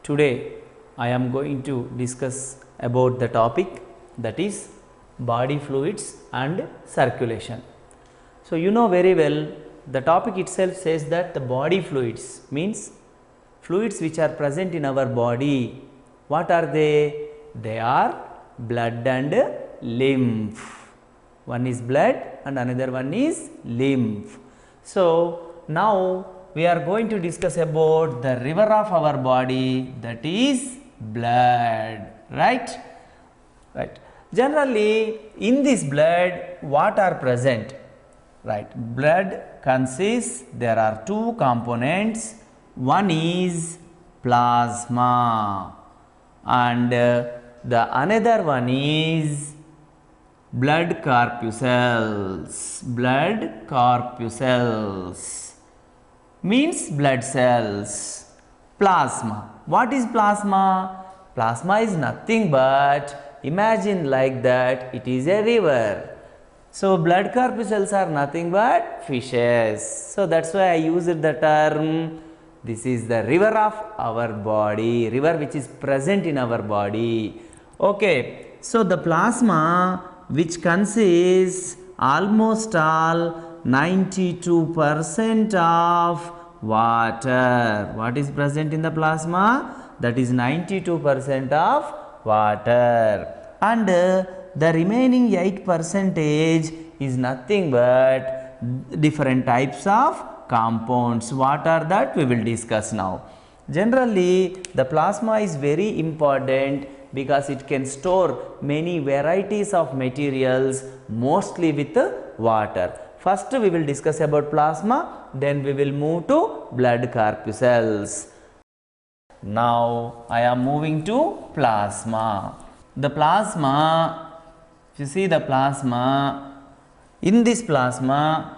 Today I am going to discuss about the topic, that is body fluids and circulation. So, you know very well the topic itself says that the body fluids means fluids which are present in our body. What are they? They are blood and lymph. One is blood and another one is lymph. So, now we are going to discuss about the river of our body, that is blood, right? Right. Generally in this blood what are present? Right. Blood consists, there are two components. One is plasma and the another one is blood corpuscles. Blood corpuscles means blood cells. Plasma. What is plasma? Plasma is nothing but, imagine like that, it is a river. So, blood corpuscles are nothing but fishes. So, that is why I used the term, this is the river of our body, river which is present in our body. Okay. So, the plasma which consists almost all 92% of water. What is present in the plasma? That is 92% of water, and the remaining 8% is nothing but different types of compounds. What are that? We will discuss now. Generally, the plasma is very important because it can store many varieties of materials, mostly with water. First we will discuss about plasma, then we will move to blood corpuscles. Now I am moving to plasma. The plasma, if you see the plasma, in this plasma,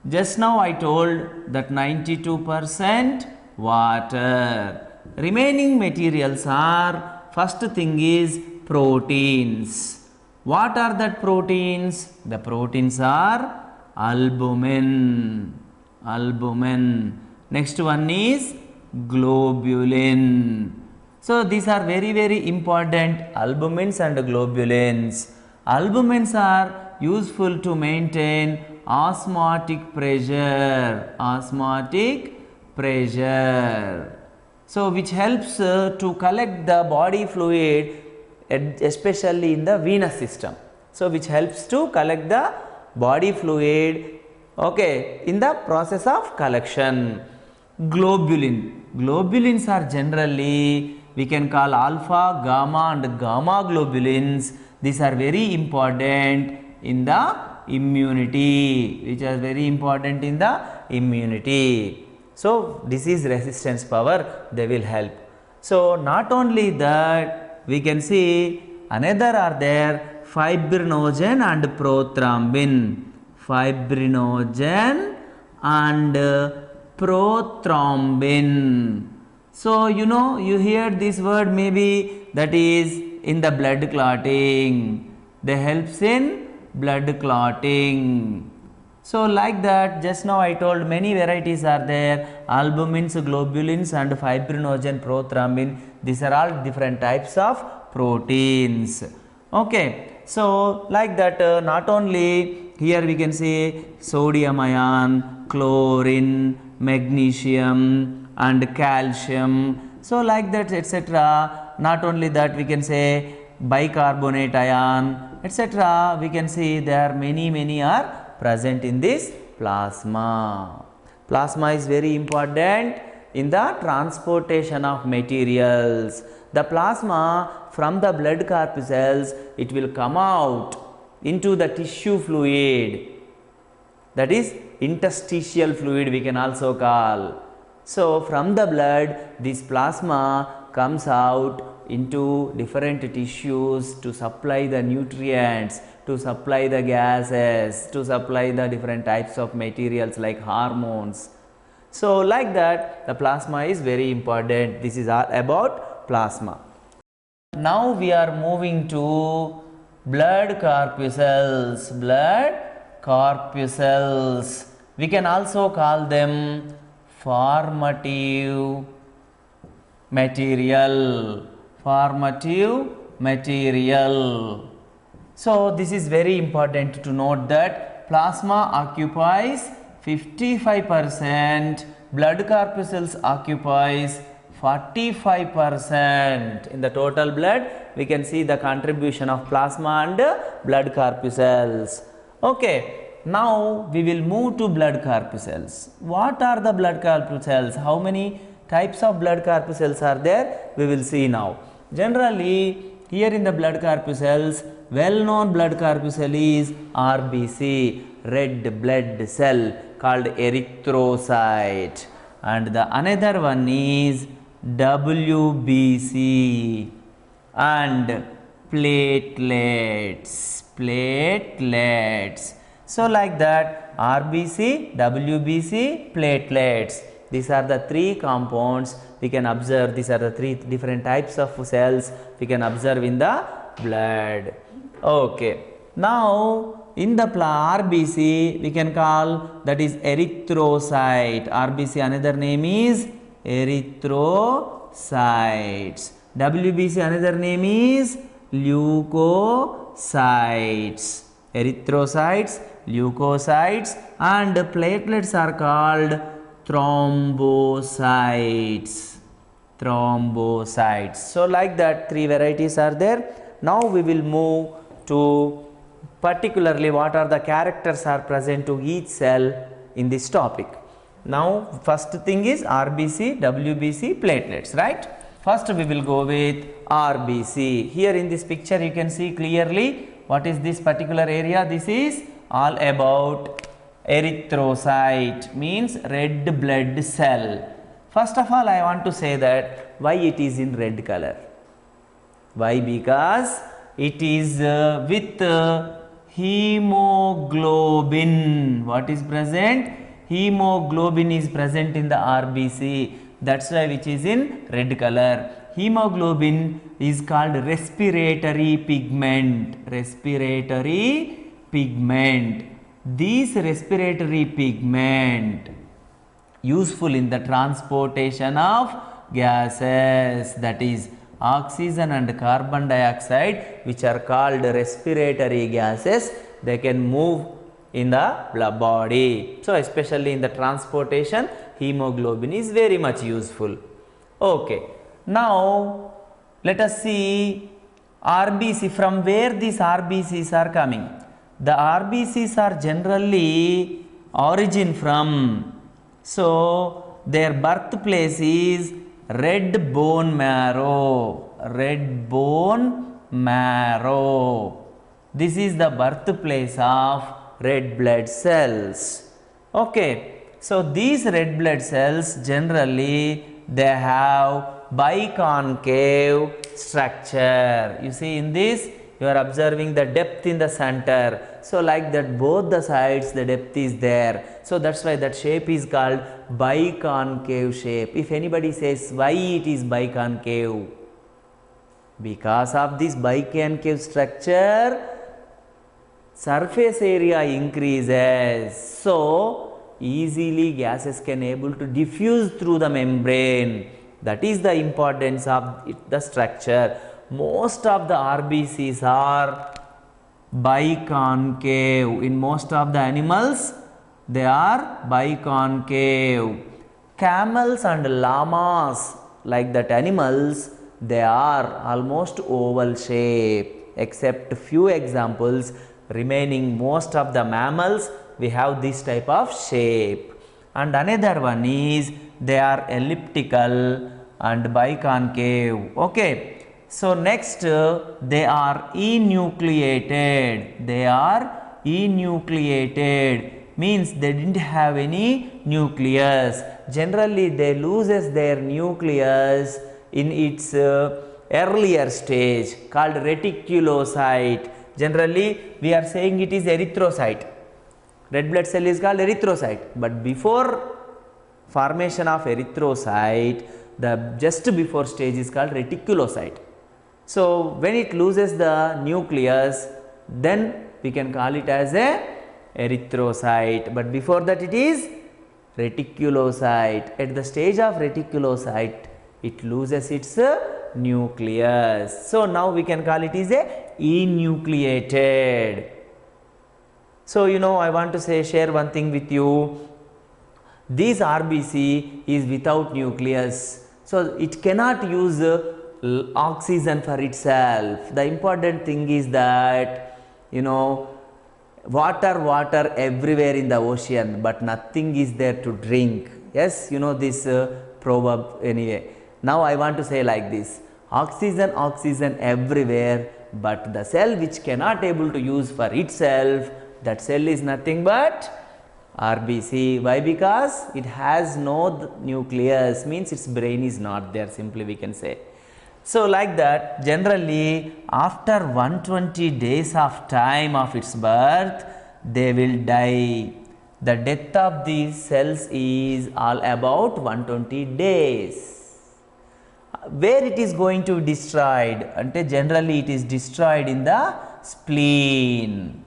just now I told that 92% water. Remaining materials are, first thing is proteins. What are that proteins? The proteins are albumin. Albumin. Next one is globulin. So, these are very important, albumins and globulins. Albumins are useful to maintain osmotic pressure. Osmotic pressure. So, which helps to collect the body fluid, especially in the venous system. So, which helps to collect the body fluid, okay, in the process of collection. Globulin. Globulins are generally, we can call alpha, gamma and gamma globulins. These are very important in the immunity, which are very important in the immunity. So, disease resistance power they will help. So, not only that, we can see another are there, fibrinogen and prothrombin. Fibrinogen and prothrombin. So, you know, you hear this word maybe, that is in the blood clotting. They helps in blood clotting. So, like that, just now I told many varieties are there, albumins, globulins and fibrinogen, prothrombin. These are all different types of proteins. Okay. So, like that, not only here we can say sodium ion, chlorine, magnesium and calcium. So, like that, etc. Not only that, we can say bicarbonate ion, etc. We can see there are many are present in this plasma. Plasma is very important in the transportation of materials. The plasma from the blood corpuscles, it will come out into the tissue fluid, that is interstitial fluid we can also call. So, from the blood this plasma comes out into different tissues to supply the nutrients, to supply the gases, to supply the different types of materials like hormones. So, like that, the plasma is very important. This is all about plasma. Now we are moving to blood corpuscles. Blood corpuscles, we can also call them formative material, formative material. So this is very important to note that plasma occupies 55%, blood corpuscles occupies 45%. In the total blood, we can see the contribution of plasma and blood corpuscles. Okay, now we will move to blood corpuscles. What are the blood corpuscles? How many types of blood corpuscles are there? We will see now. Generally, here in the blood corpuscles, well-known blood corpuscle is RBC, red blood cell, called erythrocyte, and the another one is WBC and platelets. So like that, RBC, WBC, platelets. These are the three compounds we can observe. These are the three different types of cells we can observe in the blood. Okay. Now in the RBC we can call that is erythrocyte. RBC another name is erythrocytes. WBC another name is leukocytes. Erythrocytes, leukocytes, and platelets are called thrombocytes. So like that, three varieties are there. Now we will move to particularly what are the characters are present to each cell in this topic. Now first thing is RBC, WBC, platelets, right? First we will go with RBC. Here in this picture you can see clearly what is this particular area. This is all about erythrocyte, means red blood cell. First of all, I want to say that why it is in red color. Why? Because it is with hemoglobin. What is present? Hemoglobin is present in the RBC. That's why which is in red color. Hemoglobin is called respiratory pigment. Respiratory pigment. These respiratory pigment useful in the transportation of gases, that is oxygen and carbon dioxide, which are called respiratory gases. They can move in the body. So especially in the transportation, hemoglobin is very much useful. Okay. Now let us see RBC, from where these RBCs are coming. The RBCs are generally origin from, so their birthplace is red bone marrow. Red bone marrow. This is the birthplace of red blood cells. Okay. So these red blood cells generally they have biconcave structure. You see in this you are observing the depth in the center. So like that both the sides the depth is there. So that's why that shape is called biconcave shape. If anybody says why it is biconcave, because of this biconcave structure surface area increases, so easily gases can able to diffuse through the membrane. That is the importance of the structure. Most of the RBCs are biconcave. In most of the animals they are biconcave. Camels and llamas, like that animals, they are almost oval shape, except few examples. Remaining most of the mammals we have this type of shape. And another one is they are elliptical and biconcave. Okay. So next they are enucleated. They are enucleated, means they didn't have any nucleus. Generally they loses their nucleus in its earlier stage called reticulocyte. Generally we are saying it is erythrocyte. Red blood cell is called erythrocyte, but before formation of erythrocyte, the just before stage is called reticulocyte. So when it loses the nucleus, then we can call it as a erythrocyte, but before that it is reticulocyte. At the stage of reticulocyte it loses its nucleus. So now we can call it is a enucleated. So I want to share one thing with you. This RBC is without nucleus, so it cannot use oxygen for itself. The important thing is that water everywhere in the ocean, but nothing is there to drink. Yes, this proverb anyway. Now I want to say like this: oxygen everywhere, but the cell which cannot able to use for itself, that cell is nothing but RBC. Why? Because it has no nucleus, means its brain is not there, simply we can say. So like that, generally after 120 days of time of its birth, they will die. The death of these cells is all about 120 days. Where it is going to be destroyed? Generally it is destroyed in the spleen.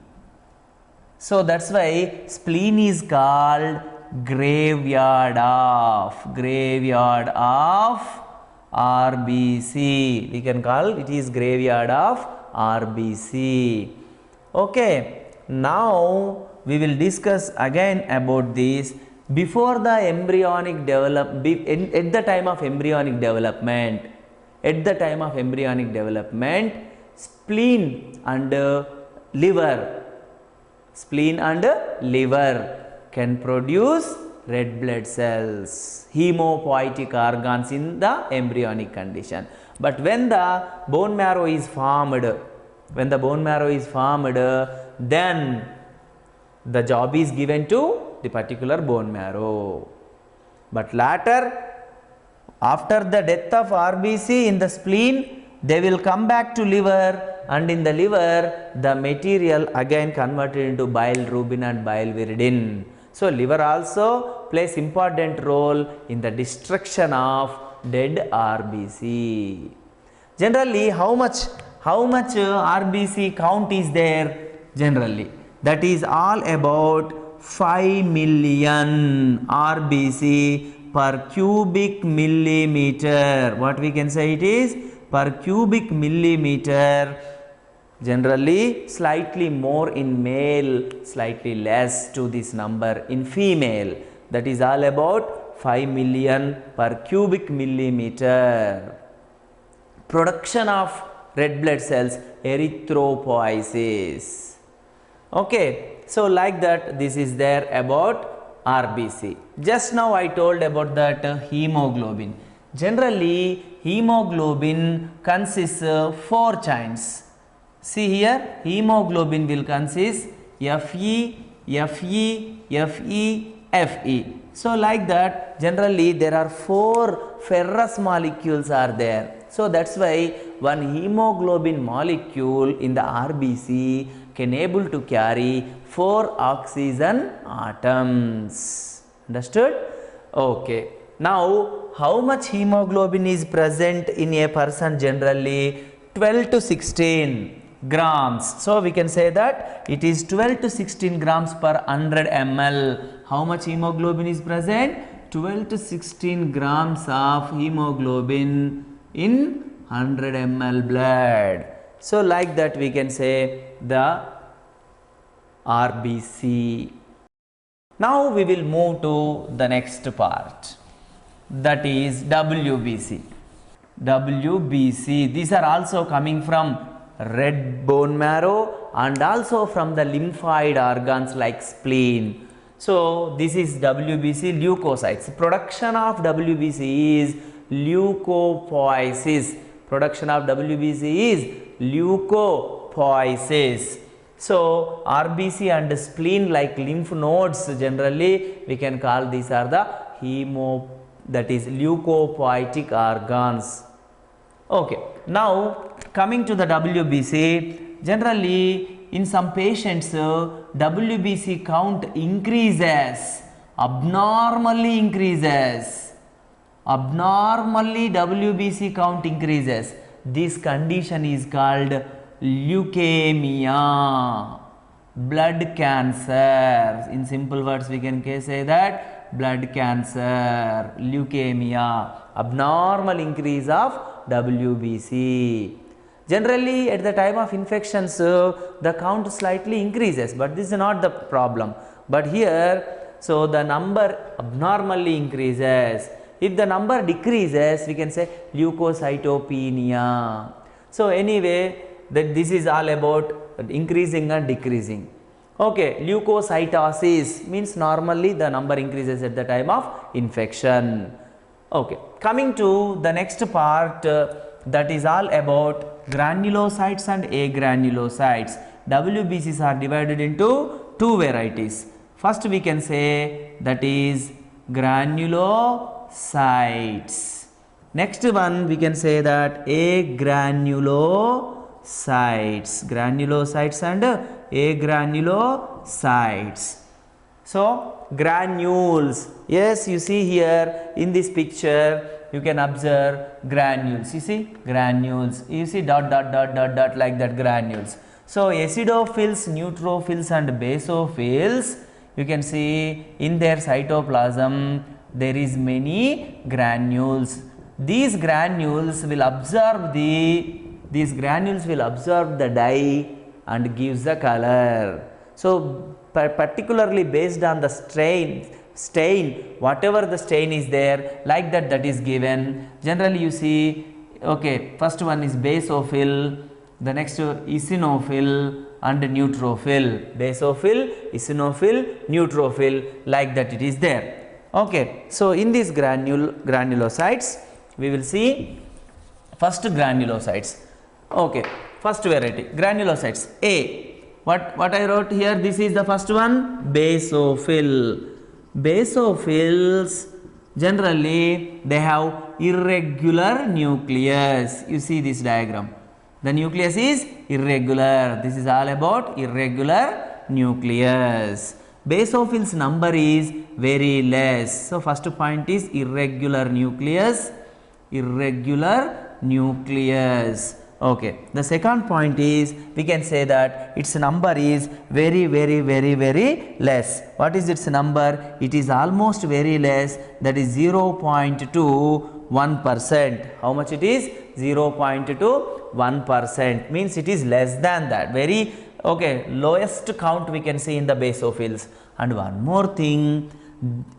So that's why spleen is called graveyard of RBC. We can call it is graveyard of RBC. Okay, now we will discuss again about this. Before the embryonic development, at the time of embryonic development, spleen and liver can produce red blood cells, hemopoietic organs in the embryonic condition. But when the bone marrow is formed, then the job is given to the particular bone marrow. But later, after the death of RBC in the spleen, they will come back to liver, and in the liver the material again converted into bilirubin and biliverdin. So liver also plays important role in the destruction of dead RBC. Generally, how much RBC count is there? Generally, that is all about 5 million RBC per cubic millimeter. What we can say it is? Per cubic millimeter. Generally slightly more in male, slightly less to this number in female. That is all about 5 million per cubic millimeter. Production of red blood cells, erythropoiesis. Okay, so like that, this is there about RBC. Just now I told about that hemoglobin. Generally hemoglobin consists of 4 chains. See here, hemoglobin will consist Fe, Fe, Fe, Fe. So like that, generally there are 4 ferrous molecules are there. So that's why one hemoglobin molecule in the RBC can able to carry 4 oxygen atoms. Understood? Okay. Now, how much hemoglobin is present in a person? Generally 12 to 16 grams. So we can say that it is 12 to 16 grams per 100 ml. How much hemoglobin is present? 12 to 16 grams of hemoglobin in 100 ml blood. So like that we can say the RBC. Now we will move to the next part, that is WBC. WBC, these are also coming from red bone marrow and also from the lymphoid organs like spleen. So this is WBC, leukocytes. Production of WBC is leukopoiesis. Production of WBC is leukopoiesis. So RBC and spleen like lymph nodes, generally we can call these are the that is leukopoietic organs. Okay, now coming to the WBC, generally in some patients WBC count increases, abnormally increases. Abnormally WBC count increases. This condition is called leukemia, blood cancer. In simple words we can say that blood cancer, leukemia, abnormal increase of WBC. Generally at the time of infections the count slightly increases, but this is not the problem. But here, so the number abnormally increases. If the number decreases, we can say leukocytopenia. So anyway, that this is all about increasing and decreasing. Okay, leukocytosis means normally the number increases at the time of infection. Okay, coming to the next part, that is all about granulocytes and agranulocytes. WBCs are divided into two varieties. First we can say that is granulocytes. Next one we can say that agranulocytes. Granulocytes and agranulocytes. So granules, yes, you see here in this picture you can observe granules. You see granules, you see dot dot dot dot dot like that, granules. So acidophils, neutrophils and basophils, you can see in their cytoplasm there is many granules. These granules will absorb the dye and gives the color. So particularly based on the stain, whatever the stain is there, like that, that is given. Generally you see, okay, first one is basophil, the next eosinophil and neutrophil. Basophil, eosinophil, neutrophil, like that it is there. Okay, so in these granulocytes we will see first granulocytes. Okay, first variety granulocytes A. What I wrote here, this is the first one, basophil. Basophils generally they have irregular nucleus. You see this diagram, the nucleus is irregular. This is all about irregular nucleus. Basophils number is very less. So first point is irregular nucleus, irregular nucleus. Okay, the second point is we can say that its number is very less. What is its number? It is almost very less, that is 0.21%. How much it is? 0.21%, means it is less than that. Very, okay, lowest count we can see in the basophils. And one more thing,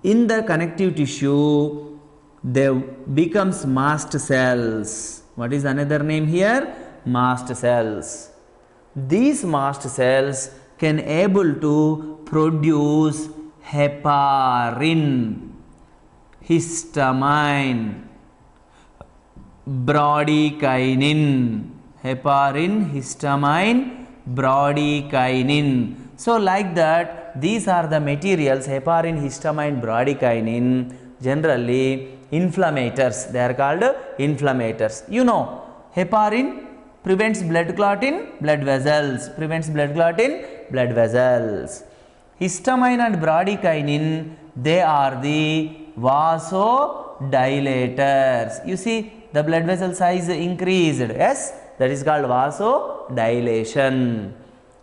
in the connective tissue there becomes mast cells. What is another name here? Mast cells. These mast cells can able to produce heparin, histamine, bradykinin. Heparin, histamine, bradykinin. So like that, these are the materials, heparin, histamine, bradykinin, generally inflammators. They are called inflammators. You know, heparin prevents blood clot in blood vessels, Histamine and bradykinin, they are the vasodilators. You see the blood vessel size increased, yes, that is called vasodilation.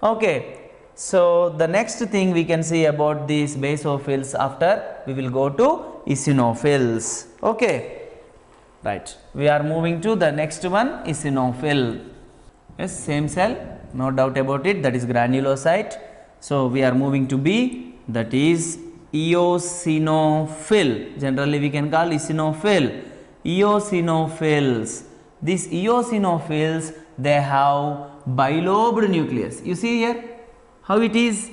Okay, so the next thing we can see about these basophils, after we will go to eosinophils. Okay, right, we are moving to the next one, eosinophil. Yes, same cell, no doubt about it, that is granulocyte. So we are moving to B, that is eosinophil. Generally we can call eosinophil. Eosinophils, these eosinophils, they have bilobed nucleus. You see here how it is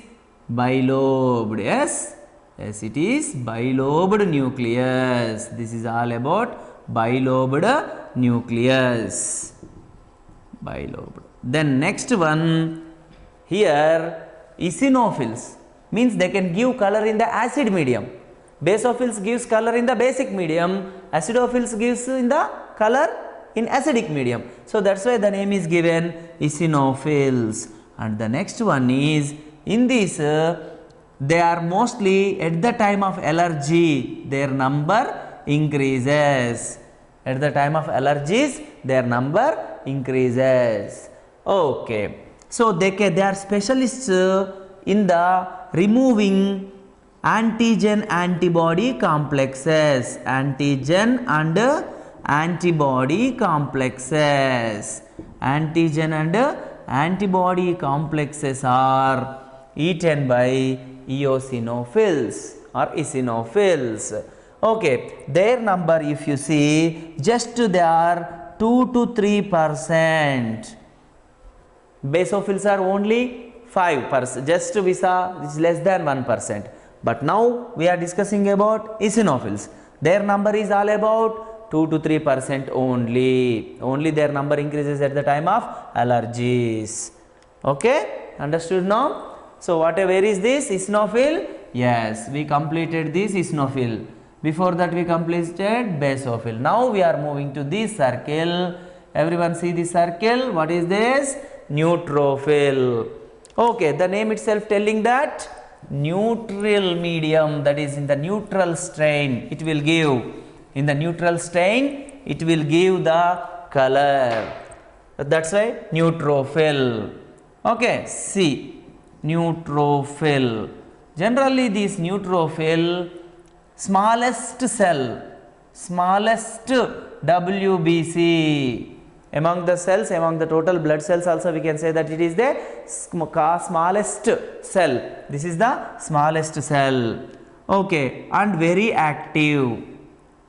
bilobed, yes, yes, it is bilobed nucleus. This is all about bilobed nucleus, bilobed. Then next one here, eosinophils, means they can give color in the acid medium. Basophils gives color in the basic medium, acidophils gives in the color in acidic medium. So that's why the name is given eosinophils. And the next one is, in this they are mostly at the time of allergy, their number increases. At the time of allergies, their number increases. Okay, so they are specialists in the removing antigen antibody complexes. Antigen and antibody complexes. Antigen and antibody complexes are eaten by eosinophils or eosinophils. Okay, their number if you see, just they are 2 to 3%. Basophils are only 5%, just we saw this is less than 1%. But now we are discussing about eosinophils. Their number is all about 2 to 3% only. Only their number increases at the time of allergies. Okay, understood now? So where is this eosinophil? Yes, we completed this eosinophil. Before that we completed basophil. Now we are moving to this circle. Everyone see this circle. What is this? Neutrophil. Okay, the name itself telling that neutral medium, that is in the neutral strain it will give. In the neutral strain it will give the color. That's why neutrophil. Okay, see neutrophil. Generally this neutrophil, smallest cell, smallest WBC among the cells, among the total blood cells also we can say that it is the smallest cell. This is the smallest cell. Okay, and very active.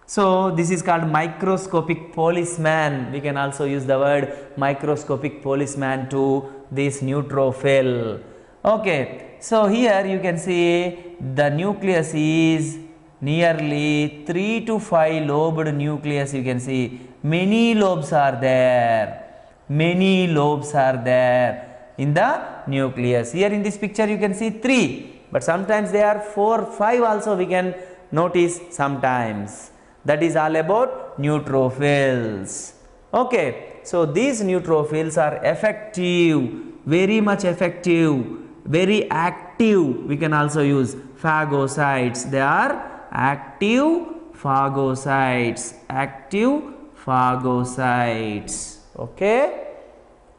So this is called microscopic policeman. We can also use the word microscopic policeman to this neutrophil. Okay, so here you can see the nucleus is nearly 3 to 5 lobed nucleus. You can see many lobes are there. Many lobes are there in the nucleus. Here in this picture you can see 3, but sometimes they are 4, 5 also we can notice sometimes. That is all about neutrophils. Okay, so these neutrophils are effective, very much effective, very active. We can also use phagocytes. They are active phagocytes. Active phagocytes. Okay.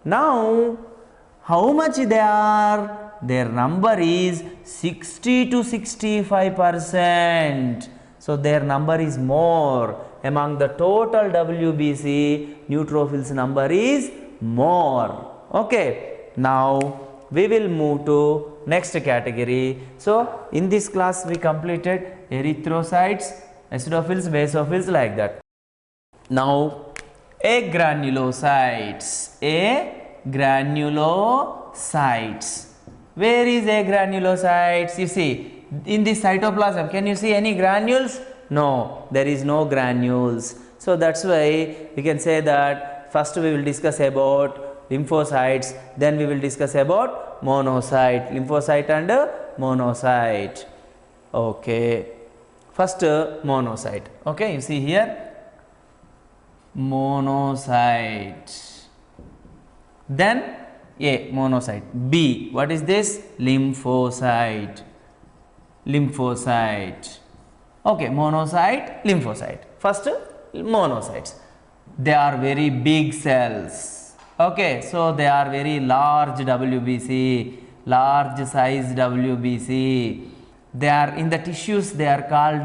Now, how much they are? Their number is 60 to 65%. So their number is more. Among the total WBC, neutrophils number is more. Okay. Now we will move to next category. So in this class we completed erythrocytes, acidophils, basophils, like that. Now agranulocytes. Agranulocytes. Where is agranulocytes? You see in this cytoplasm, can you see any granules? No, there is no granules. So that's why we can say that first we will discuss about lymphocytes, then we will discuss about monocyte, lymphocyte and monocyte. Okay, first monocyte. Okay, you see here monocyte, then A monocyte, B what is this? Lymphocyte. Lymphocyte. Okay, monocyte, lymphocyte. First monocytes, they are very big cells. Okay, so they are very large WBC, large size WBC. They are in the tissues, they are called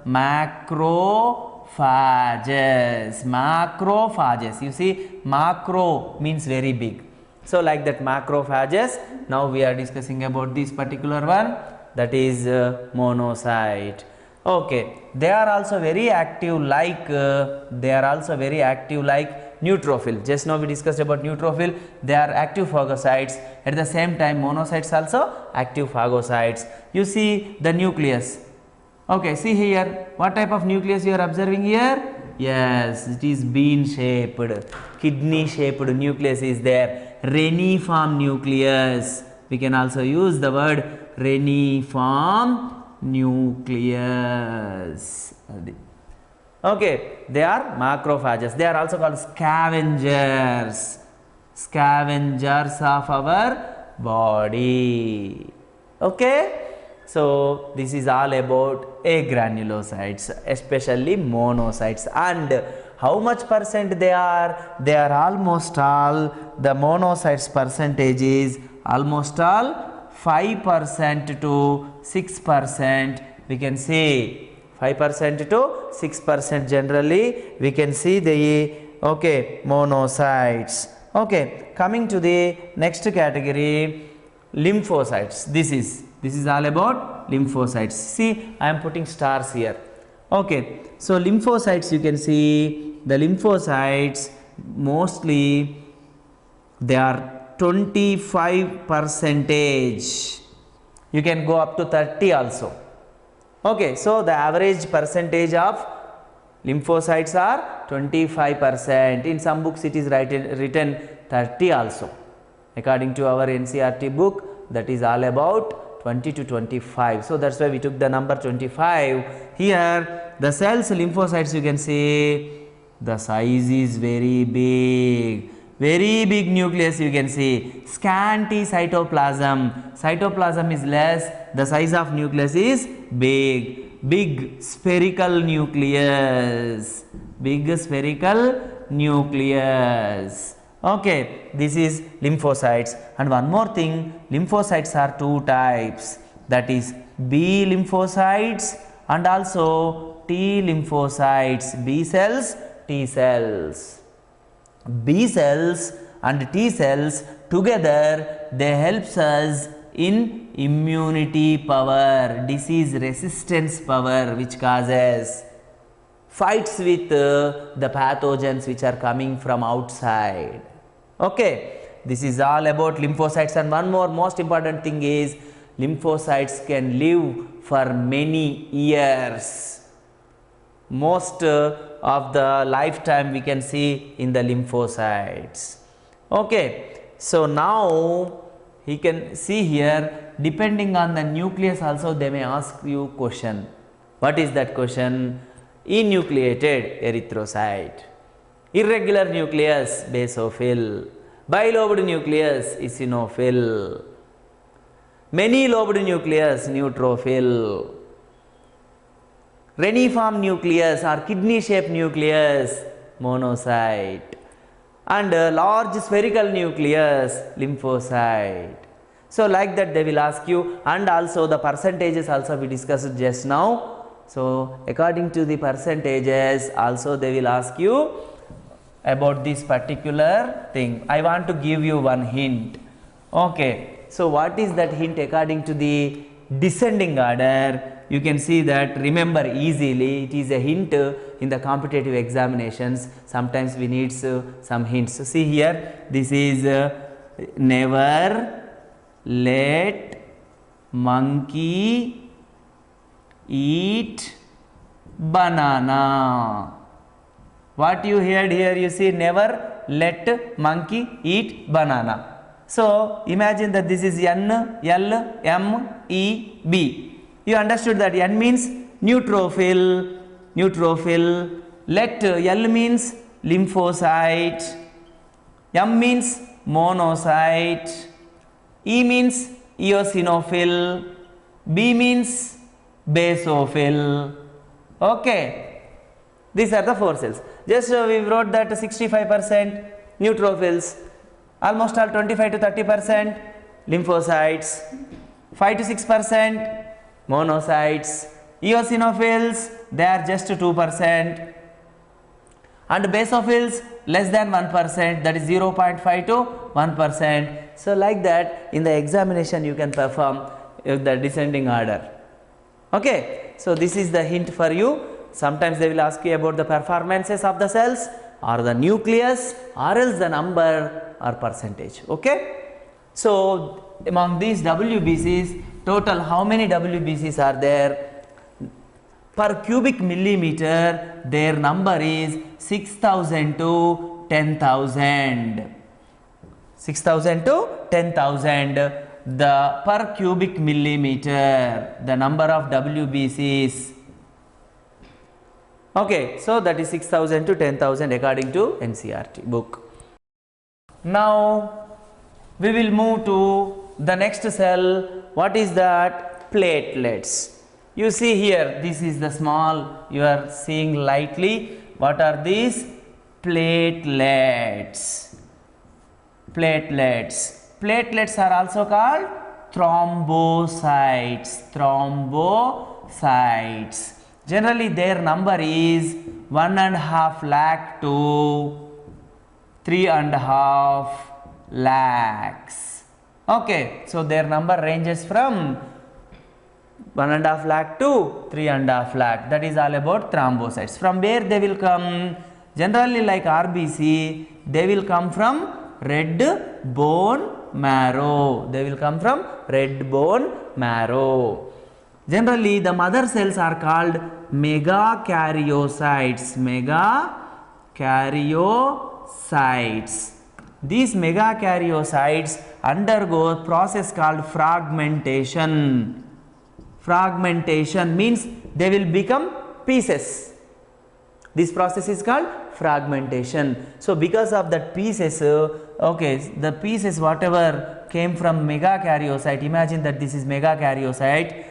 macrophages. Macrophages. You see, macro means very big. So like that macrophages. Now we are discussing about this particular one, that is monocyte. Okay, they are also very active like neutrophil. Just now we discussed about neutrophil. They are active phagocytes. At the same time monocytes also active phagocytes. You see the nucleus. Okay, see here what type of nucleus you are observing here? Yes, it is bean shaped, kidney shaped nucleus is there. Reniform nucleus. We can also use the word reniform nucleus. Okay, they are macrophages. They are also called scavengers. Scavengers of our body. Okay, so this is all about agranulocytes, especially monocytes. And how much percent they are? They are almost all, the monocytes percentage is almost all 5% to 6%, we can see 5% to 6% generally we can see the monocytes. Coming to the next category, lymphocytes. This is all about lymphocytes. See, I am putting stars here. So lymphocytes, you can see the lymphocytes mostly they are 25%. You can go up to 30 also. So the average percentage of lymphocytes are 25%. In some books it is written 30 also. According to our NCERT book, that is all about 20 to 25. So that's why we took the number 25. Here the cells lymphocytes, you can see the size is very big. Very big nucleus, you can see. Scanty cytoplasm. Cytoplasm is less. The size of nucleus is big. Big spherical nucleus. Big spherical nucleus. This is lymphocytes. And one more thing, lymphocytes are two types. That is B lymphocytes and also T lymphocytes. B cells, T cells. B cells and T cells together, they helps us in immunity power, disease resistance power, which causes fights with the pathogens which are coming from outside. This is all about lymphocytes. And one more most important thing is lymphocytes can live for many years. Most of the lifetime we can see in the lymphocytes. So now he can see here, depending on the nucleus also they may ask you question. What is that question? Enucleated erythrocyte, irregular nucleus basophil, bilobed nucleus eosinophil, many lobed nucleus neutrophil, reniform nucleus or kidney shaped nucleus monocyte, and large spherical nucleus lymphocyte. So like that they will ask you, and also the percentages also we discussed just now. So according to the percentages also they will ask you about this particular thing. I want to give you one hint. So what is that hint? According to the descending order, you can see that, remember easily, it is a hint in the competitive examinations. Sometimes we need some hints. So see here, this is never let monkey eat banana. What you heard here, you see, never let monkey eat banana. So imagine that this is N, L, M, E, B. You understood that N means neutrophil, let L means lymphocyte, M means monocyte, E means eosinophil, B means basophil. These are the four cells. Just we wrote that 65% neutrophils, almost all 25 to 30% lymphocytes, 5 to 6% monocytes, eosinophils they are just 2%, and basophils less than 1%, that is 0.5 to 1%. So like that in the examination you can perform the descending order. So this is the hint for you. Sometimes they will ask you about the performances of the cells or the nucleus or else the number or percentage. So among these WBCs, total how many WBCs are there? Per cubic millimeter their number is 6,000 to 10,000. 6,000 to 10,000 the per cubic millimeter, the number of WBCs. So that is 6,000 to 10,000 according to NCERT book. Now we will move to the next cell. What is that? Platelets. You see here, this is the small, you are seeing lightly. What are these? Platelets. Platelets are also called thrombocytes. Generally their number is 1.5 lakh to 3.5 lakhs. Okay, so their number ranges from 1.5 lakh to 3.5 lakh. That is all about thrombocytes. From where they will come? Generally like RBC, they will come from red bone marrow. They will come from red bone marrow. Generally the mother cells are called megakaryocytes. Megakaryocytes. These megakaryocytes undergo a process called fragmentation. Fragmentation means they will become pieces. This process is called fragmentation. So because of that pieces, okay, the pieces whatever came from megakaryocyte, imagine that this is megakaryocyte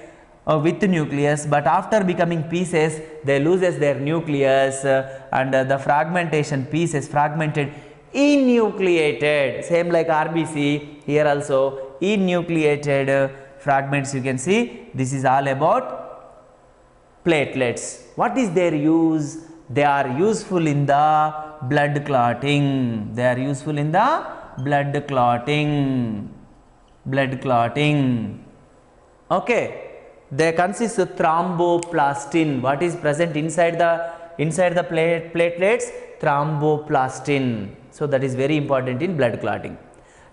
with nucleus, but after becoming pieces they loses their nucleus and the fragmentation pieces fragmented, enucleated, same like RBC, here also enucleated fragments you can see. This is all about platelets. What is their use? They are useful in the blood clotting. They are useful in the blood clotting. Blood clotting. Okay. They consist of thromboplastin. What is present inside the platelets? Thromboplastin. So that is very important in blood clotting.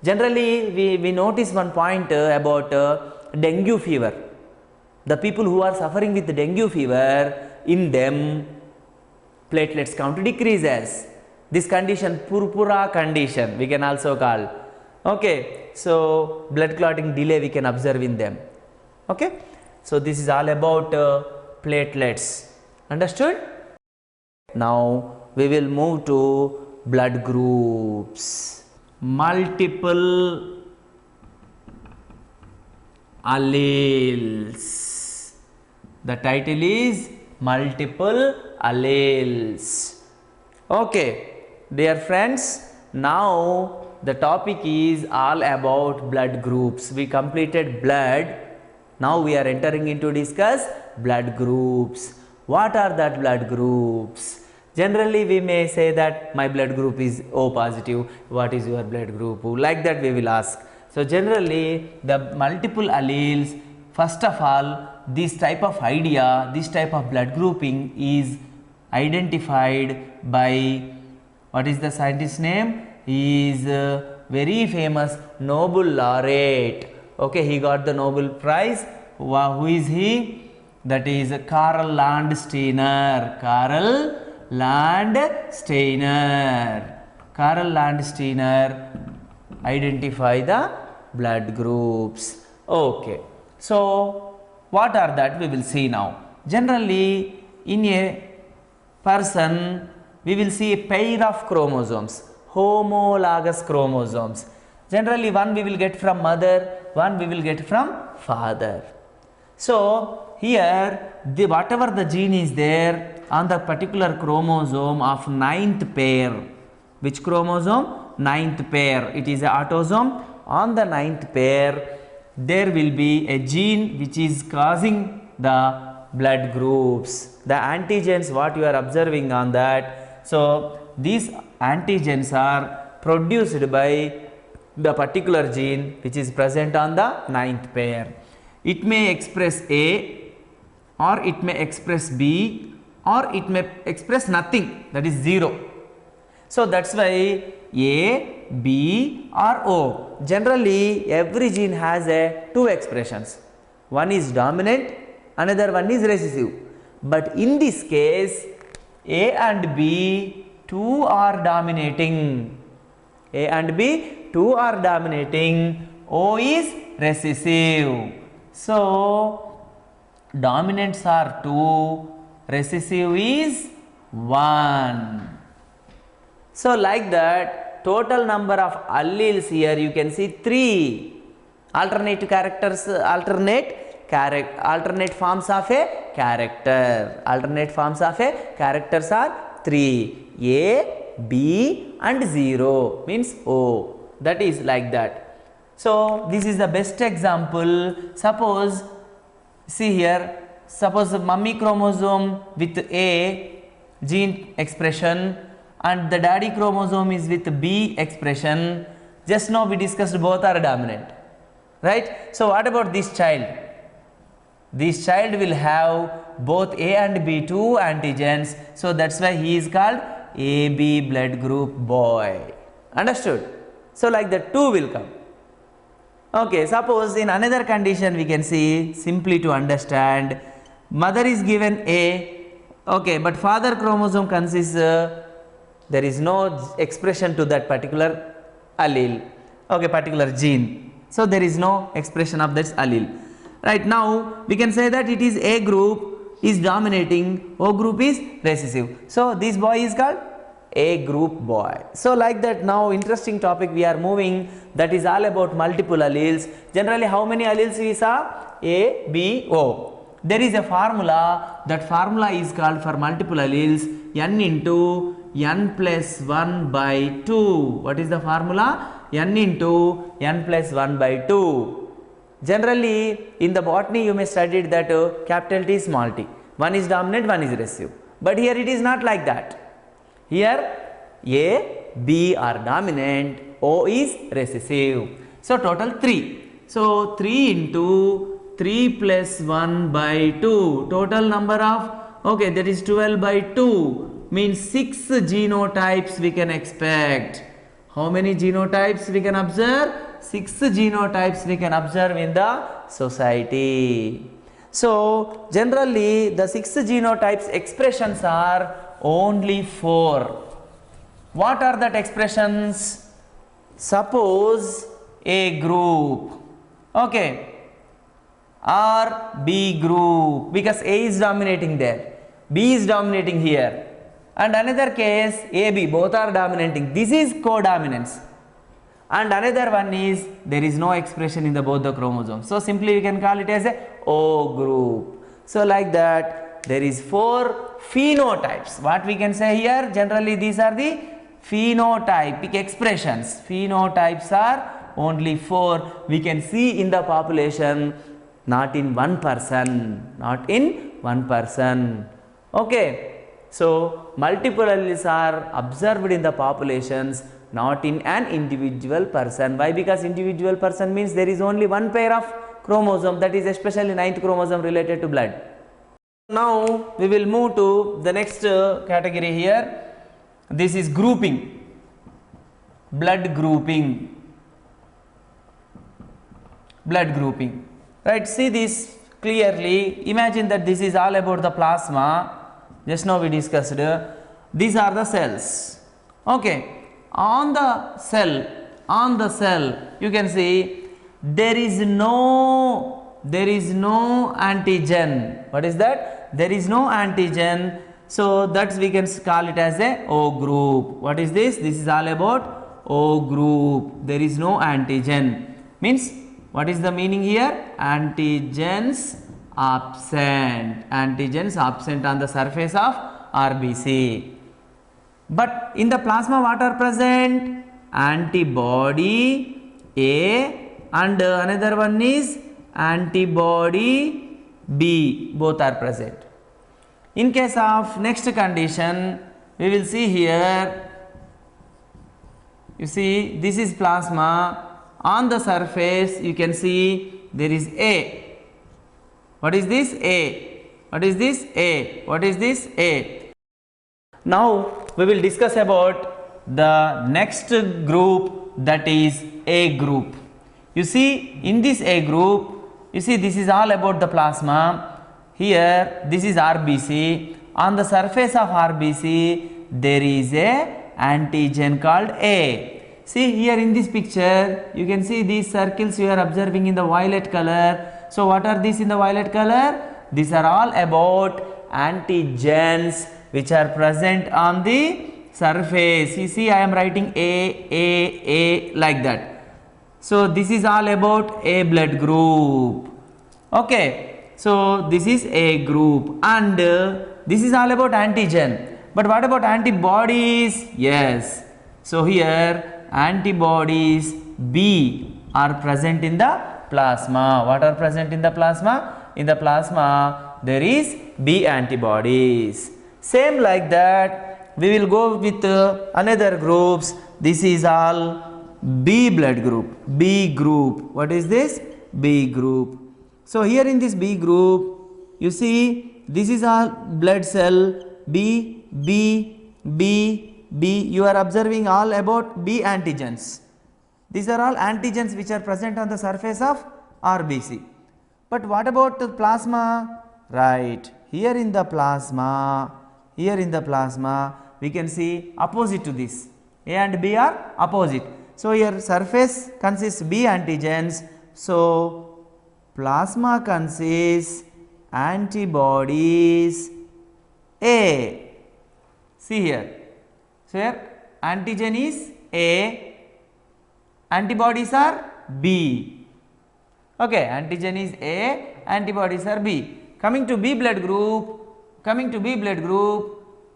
Generally, we notice one point about dengue fever. The people who are suffering with dengue fever, in them platelets count decreases. This condition, purpura condition, we can also call. Okay, so blood clotting delay we can observe in them. Okay, so this is all about platelets. Understood? Now we will move to blood groups. Multiple alleles. The title is multiple alleles. Okay, dear friends, now the topic is all about blood groups. We completed blood. Now we are entering into discuss blood groups. What are that blood groups? Generally we may say that my blood group is O positive. What is your blood group? Like that we will ask. So generally the multiple alleles, first of all, this type of idea, this type of blood grouping is identified by, what is the scientist's name? He is very famous Nobel laureate. Okay, he got the Nobel Prize. Who is he? That is Karl Landsteiner. Karl Landsteiner. Karl Landsteiner identify the blood groups. Okay, so what are that we will see now. Generally in a person we will see a pair of chromosomes, homologous chromosomes. Generally one we will get from mother, one we will get from father. So here whatever the gene is there on the particular chromosome of 9th pair, which chromosome? 9th pair, it is an autosome. On the 9th pair there will be a gene which is causing the blood groups, the antigens what you are observing on that. So these antigens are produced by the particular gene which is present on the 9th pair. It may express A, or it may express B, or it may express nothing, that is 0. So that's why A, B or O. Generally every gene has two expressions. One is dominant, another one is recessive. But in this case A and B two are dominating. A and B two are dominating. O is recessive. So dominants are 2, recessive is 1. So like that, total number of alleles here you can see 3 alternate characters, alternate forms of a character. Alternate forms of a characters are 3, A, B and 0 means O. That is like that. So this is the best example. Suppose, see here, suppose the mummy chromosome with A gene expression and the daddy chromosome is with B expression. Just now we discussed both are dominant, right? So what about this child? This child will have both A and B, two antigens. So that's why he is called AB blood group boy. Understood? So like that 2 will come. Okay, suppose in another condition we can see, simply to understand, mother is given A, okay, but father chromosome consists, there is no expression to that particular allele, okay, particular gene. So there is no expression of this allele. Right, now we can say that it is A group is dominating, O group is recessive. So this boy is called A group boy. So like that, now interesting topic we are moving, that is all about multiple alleles. Generally how many alleles we saw? A, B, O. There is a formula, that formula is called for multiple alleles n into n plus 1 by 2. What is the formula? N into n plus 1 by 2. Generally in the botany you may studied that capital T, small t. One is dominant, one is recessive. But here it is not like that. Here A, B are dominant, O is recessive. So total 3. So 3 into 3 plus 1 by 2. Total number of, okay, that is 12 by 2. Means 6 genotypes we can expect. How many genotypes we can observe? 6 genotypes we can observe in the society. So generally the 6 genotypes expressions are only 4. What are that expressions? Suppose A group, okay, or B group, because A is dominating there, B is dominating here, and another case A, B both are dominating. This is codominance. And another one is there is no expression in the both the chromosomes. So simply we can call it as a O group. So like that there is 4 phenotypes. What we can say here? Generally these are the phenotypic expressions. Phenotypes are only 4. We can see in the population, not in one person. Not in one person. Okay. So multiple alleles are observed in the populations, not in an individual person. Why? Because individual person means there is only one pair of chromosome, that is especially 9th chromosome related to blood. Now we will move to the next category here. This is grouping, blood grouping, blood grouping. Right, see this clearly. Imagine that this is all about the plasma. Just now we discussed, these are the cells. Okay. On the cell you can see there is no antigen. What is that? There is no antigen. So that we can call it as a O group. What is this? This is all about O group. There is no antigen. Means what is the meaning here? Antigens absent. Antigens absent on the surface of RBC. But in the plasma what are present? Antibody A and another one is antibody B. Both are present. In case of next condition, we will see here, you see this is plasma. On the surface you can see there is A. What is this? A. What is this? A. What is this? A. Now we will discuss about the next group, that is A group. You see in this A group, you see this is all about the plasma. Here this is RBC. On the surface of RBC there is a antigen called A. See here in this picture you can see these circles you are observing in the violet color. So what are these in the violet color? These are all about antigens which are present on the surface. You see I am writing A like that. So this is all about A blood group. Okay. So this is A group and this is all about antigen. But what about antibodies? Yes. So here antibodies B are present in the plasma. What are present in the plasma? In the plasma there is B antibodies. Same like that we will go with another groups. This is all B blood group, B group. What is this? B group. So here in this B group you see this is all blood cell B, B, B, B. You are observing all about B antigens. These are all antigens which are present on the surface of RBC. But what about the plasma? Right, here in the plasma we can see opposite to this. A and B are opposite. So here surface consists B antigens. So plasma consists antibodies A. See here. So here antigen is A, antibodies are B. Okay, antigen is A, antibodies are B. Coming to B blood group,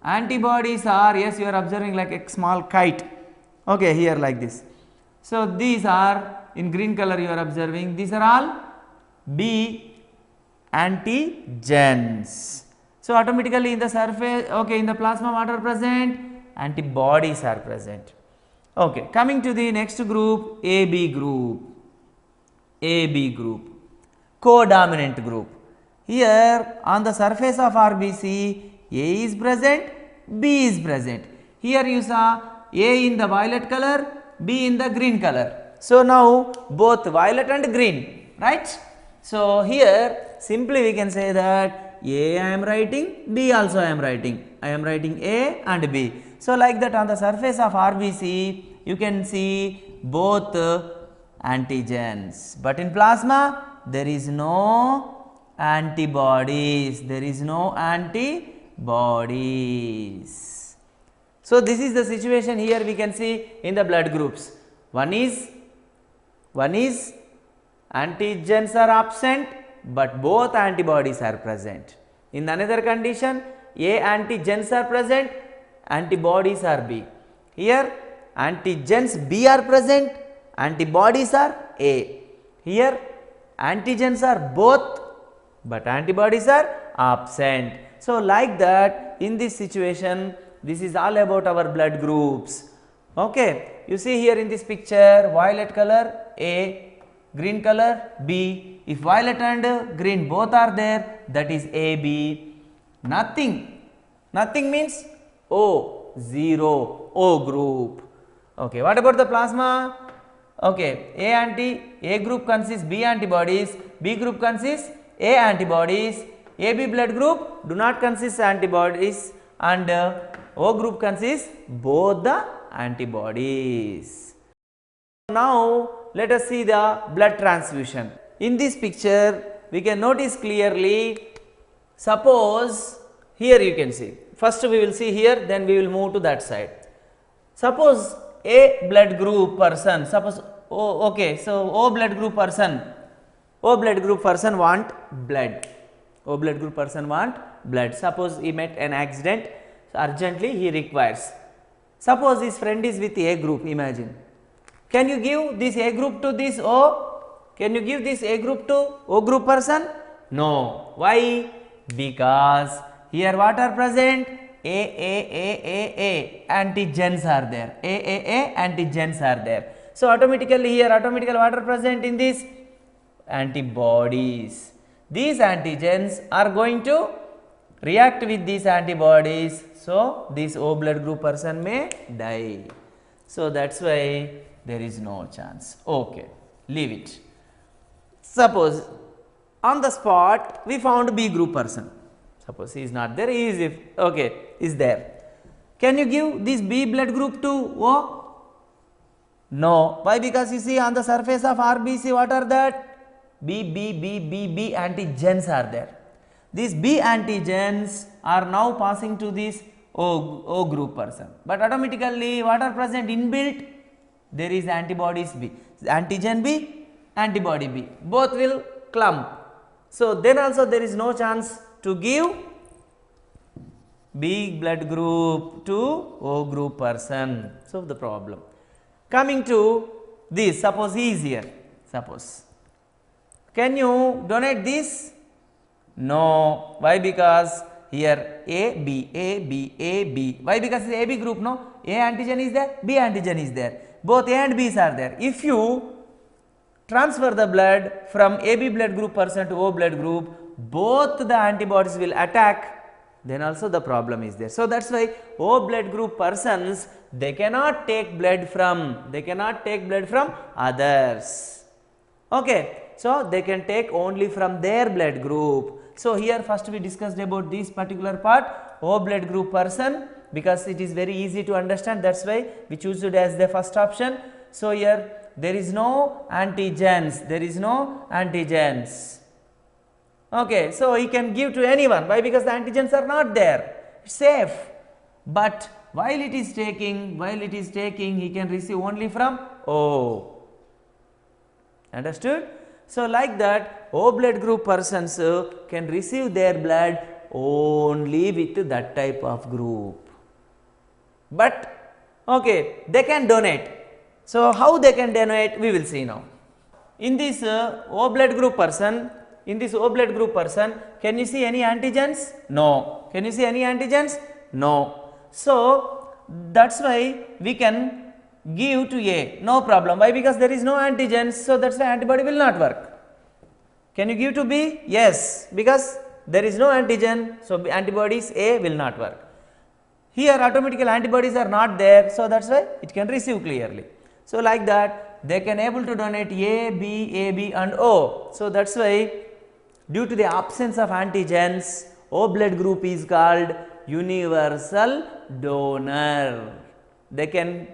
antibodies are, yes, you are observing like a small kite. Okay, here like this. So these are in green color you are observing, these are all B antigens. So automatically in the surface, okay, in the plasma what are present? Antibodies are present. Okay, coming to the next group, AB group, codominant group. Here on the surface of RBC, A is present, B is present. Here you saw A in the violet color, B in the green color. So now both violet and green, right? So here simply we can say that A I am writing, B also I am writing. I am writing A and B. So like that on the surface of RBC you can see both antigens, but in plasma there is no antibodies, So this is the situation here we can see in the blood groups. One is antigens are absent, but both antibodies are present. In another condition, A antigens are present, antibodies are B. Here antigens B are present, antibodies are A. Here antigens are both, but antibodies are absent. So like that in this situation, this is all about our blood groups. Okay, you see here in this picture, violet color A, green color B. If violet and green both are there, that is AB. Nothing means O, 0, O group. Okay, what about the plasma? Okay, A group consists B antibodies, B group consists A antibodies, AB blood group do not consist antibodies, and O group consists both the antibodies. Now let us see the blood transfusion. In this picture we can notice clearly, suppose here you can see, first we will see here, then we will move to that side. Suppose A blood group person, suppose O blood group person want blood. O blood group person want blood. Suppose he met an accident, so urgently he requires. Suppose his friend is with A group, imagine. Can you give this A group to this O? Can you give this A group to O group person? No. Why? Because here what are present? A antigens are there. A antigens are there. So automatically here what are present in this? Antibodies. These antigens are going to react with these antibodies. So this O blood group person may die. So that's why there is no chance. Okay, leave it. Suppose on the spot we found B group person. Suppose he is not there, he is is there. Can you give this B blood group to O? No. Why? Because you see on the surface of RBC what are that? B antigens are there. These B antigens are now passing to this O group person. But automatically what are present inbuilt? There is antibodies B. Antigen B, antibody B. Both will clump. So then also there is no chance to give B blood group to O group person. So the problem. Coming to this, suppose he is here. suppose. Can you donate this? No. Why? Because here A, B, A, B, A, B. Why? Because it is AB group, no? A antigen is there, B antigen is there. Both A and B's are there. If you transfer the blood from AB blood group person to O blood group, both the antibodies will attack, then also the problem is there. So that's why O blood group persons, they cannot take blood from others. Okay. So they can take only from their blood group. So here first we discussed about this particular part, O blood group person, because it is very easy to understand, that's why we choose it as the first option. So here there is no antigens, okay. So he can give to anyone. Why? Because the antigens are not there, it's safe. But while it is taking, he can receive only from O. Understood? So like that, O blood group persons can receive their blood only with that type of group. But okay, they can donate. So how they can donate, we will see now. In this O blood group person, can you see any antigens? No. Can you see any antigens? No. So that's why we can give to A, no problem. Why? Because there is no antigens, so that's why antibody will not work. Can you give to B? Yes, because there is no antigen, so antibodies A will not work. Here automatically antibodies are not there, so that's why it can receive clearly. So like that they can able to donate A, B and O. So that's why due to the absence of antigens, O blood group is called universal donor. They can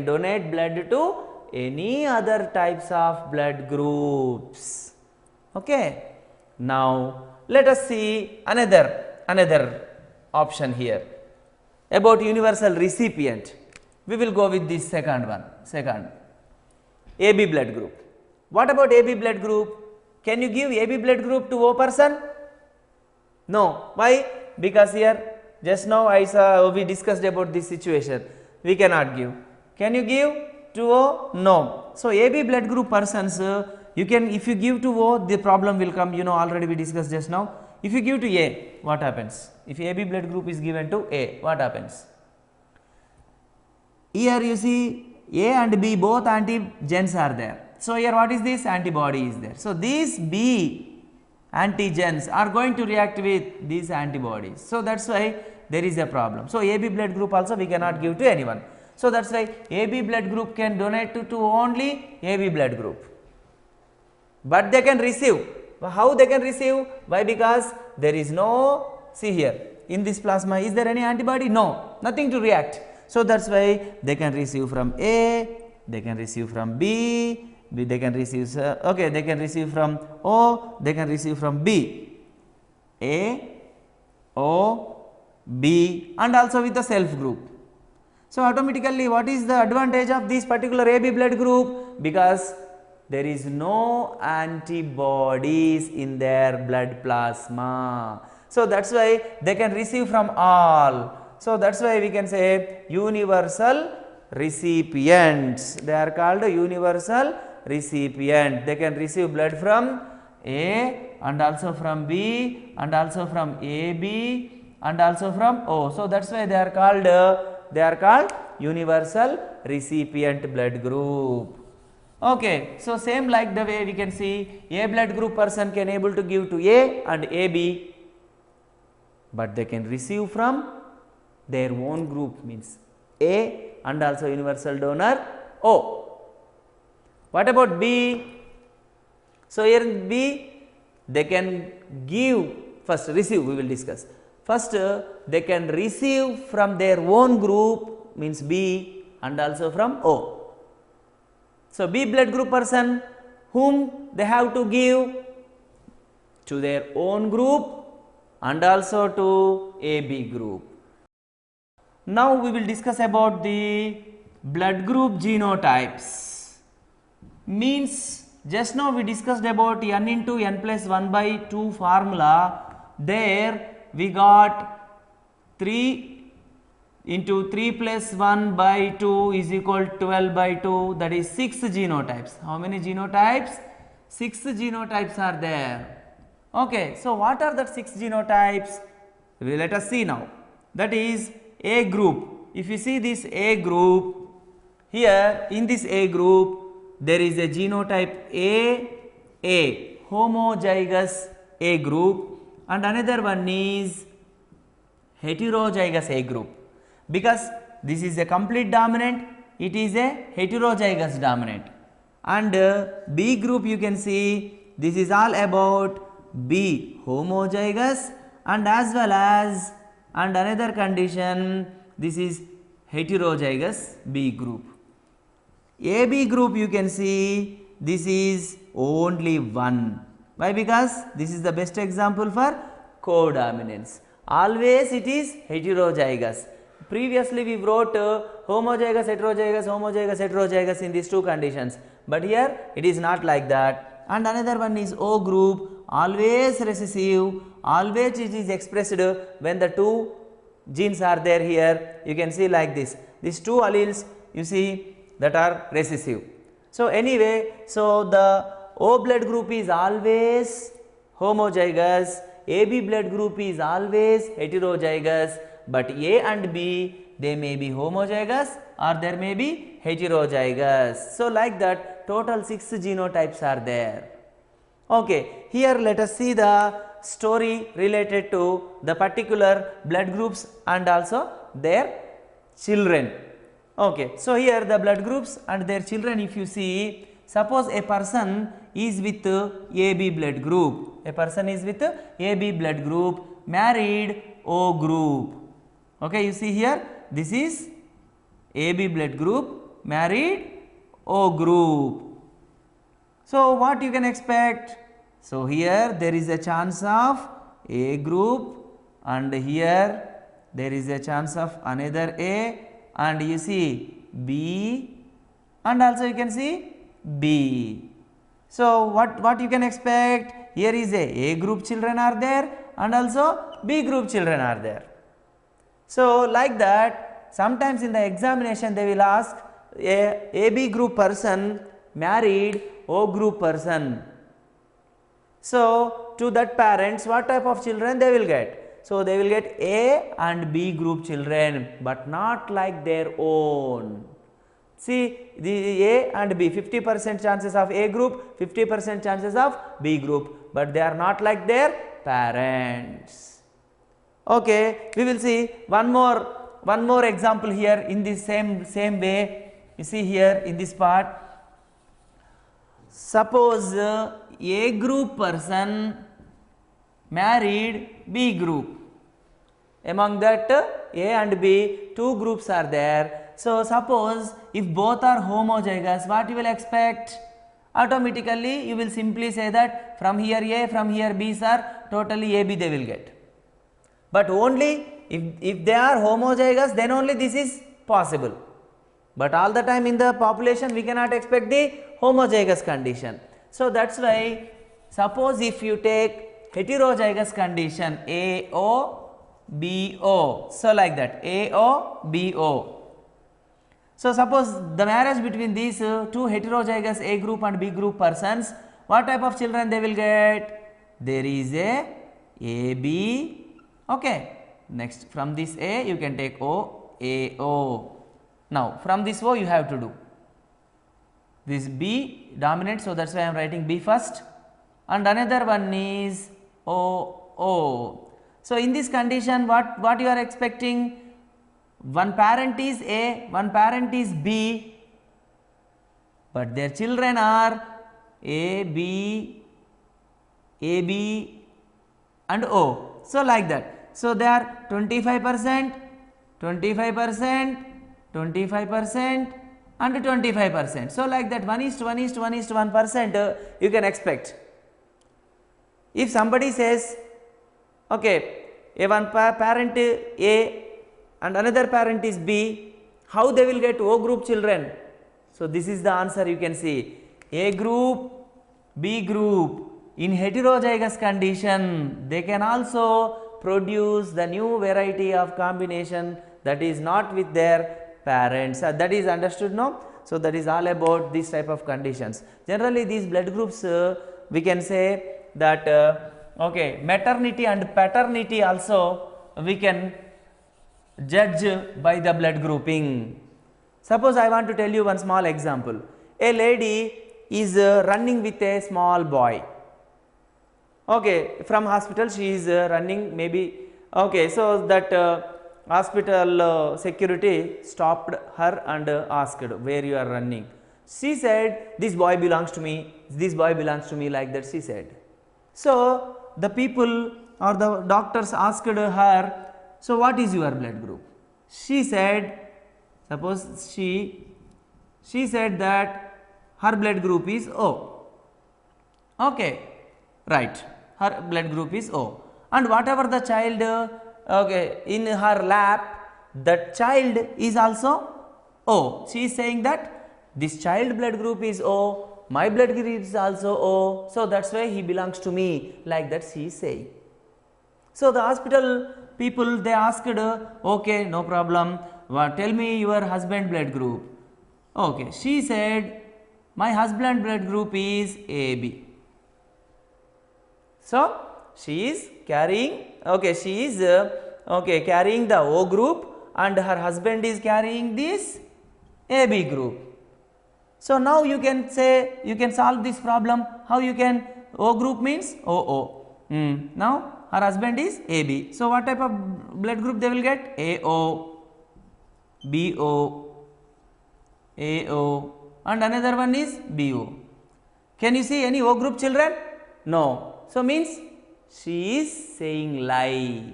donate blood to any other types of blood groups. Okay. Now let us see another option here about universal recipient. We will go with this second one, AB blood group. What about AB blood group? Can you give AB blood group to O person? No. Why? Because here just now we discussed about this situation. We cannot give. Can you give to O? No. So AB blood group persons, you can, if you give to O, the problem will come, already we discussed just now. If you give to A, what happens? If AB blood group is given to A, what happens? Here you see A and B, both antigens are there. So here what is this? Antibody is there. So these B antigens are going to react with these antibodies. So that's why there is a problem. So AB blood group also we cannot give to anyone. So that's why AB blood group can donate to only AB blood group. But they can receive. How they can receive? Why? Because there is no, see here, in this plasma, is there any antibody? No, nothing to react. So that's why they can receive from A, they can receive from B, they can receive, they can receive from O, they can receive from B, A, O, B, and also with the self group. So automatically what is the advantage of this particular AB blood group? Because there is no antibodies in their blood plasma. So that's why they can receive from all. So that's why we can say universal recipients. They are called universal recipient. They can receive blood from A and also from B and also from AB and also from O. So that's why they are called universal recipient blood group. Okay. So same like the way we can see A blood group person can able to give to A and AB, but they can receive from their own group, means A and also universal donor O. What about B? So here in B they can give, first receive we will discuss. First they can receive from their own group, means B, and also from O. So B blood group person whom they have to give to their own group and also to AB group. Now we will discuss about the blood group genotypes. Means just now we discussed about n into n plus 1 by 2 formula. There we got 3 into 3 plus 1 by 2 is equal to 12 by 2, that is 6 genotypes. How many genotypes? 6 genotypes are there. Okay, so what are the 6 genotypes? Let us see now. That is A group. If you see this A group, here in this A group there is a genotype A, homozygous A group, and another one is heterozygous A group. Because this is a complete dominant, it is a heterozygous dominant. And B group, you can see this is all about B homozygous, and as well as and another condition, this is heterozygous B group. AB group, you can see this is only one. Why? Because this is the best example for codominance. Always it is heterozygous. Previously we wrote homozygous, heterozygous in these two conditions, but here it is not like that. And another one is O group, always recessive, always it is expressed when the two genes are there here. You can see like this, these two alleles you see that are recessive. So anyway, so the O blood group is always homozygous, AB blood group is always heterozygous, but A and B, they may be homozygous or there may be heterozygous. So like that, total 6 genotypes are there. Okay, here let us see the story related to the particular blood groups and also their children. Okay, so here the blood groups and their children, if you see, suppose a person is with AB blood group, a person is with AB blood group, married O group. Okay, you see here, this is AB blood group, married O group. So what you can expect? So here there is a chance of A group, and here there is a chance of another A, and you see B, and also you can see B. So what you can expect? Here is A group children are there and also B group children are there. So like that, sometimes in the examination they will ask a AB group person married O group person. So to that parents, what type of children they will get? So they will get A and B group children, but not like their own. See, the A and B, 50% chances of A group, 50% chances of B group, but they are not like their parents. Okay, we will see one more example here in this same way. You see here in this part, suppose A group person married B group. Among that A and B, two groups are there. So suppose if both are homozygous, what you will expect? Automatically you will simply say that from here A, from here B are totally AB they will get. But only if they are homozygous, then only this is possible. But all the time in the population we cannot expect the homozygous condition. So that's why, suppose if you take heterozygous condition AO, BO, so like that AO, BO. So suppose the marriage between these two heterozygous A group and B group persons, what type of children they will get? There is a AB. Okay, next from this A you can take O, AO. Now from this O you have to do this B dominant, so that's why I am writing B first, and another one is O. So in this condition, what you are expecting? One parent is A, one parent is B, but their children are AB and O. So like that. So they are 25%, 25%, 25% and 25%. So like that 1:1:1:1% you can expect. If somebody says, okay, one parent A and another parent is B, how they will get O group children? So this is the answer, you can see A group, B group. In heterozygous condition, they can also produce the new variety of combination, that is not with their parents. That is understood, no? So, that is all about this type of conditions. Generally these blood groups we can say that okay, maternity and paternity also we can judge by the blood grouping. Suppose I want to tell you one small example. A lady is running with a small boy. Okay, from hospital she is running maybe. Okay, so that hospital security stopped her and asked where you are running. She said, this boy belongs to me, this boy belongs to me, like that she said. So, the people or the doctors asked her, so what is your blood group? She said, suppose she said that her blood group is O. Okay, right, her blood group is O. And whatever the child okay, in her lap, that child is also O. She is saying that this child blood group is O, my blood group is also O, so that is why he belongs to me, like that she is saying. So, the hospital people they asked, okay, no problem, tell me your husband blood group. Okay, she said my husband blood group is AB. So, she is carrying, okay, she is okay, carrying the O group and her husband is carrying this AB group. So, now you can say, you can solve this problem. How you can? O group means OO. Now, her husband is AB. So, what type of blood group they will get? AO, BO, AO, and another one is BO. Can you see any O group children? No. So, means she is saying lie.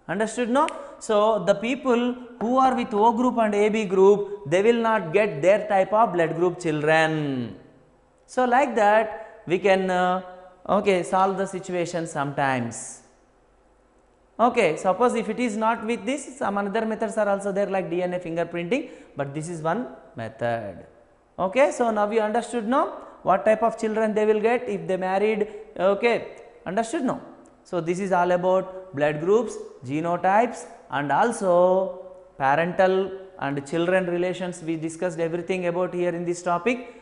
Understood, no? So, the people who are with O group and AB group, they will not get their type of blood group children. So, like that we can okay, solve the situation sometimes. Okay, suppose if it is not with this, some another methods are also there like DNA fingerprinting, but this is one method. Okay, so now you understood, no? What type of children they will get if they married? Okay, understood, no? So, this is all about blood groups, genotypes, and also parental and children relations. We discussed everything about here in this topic.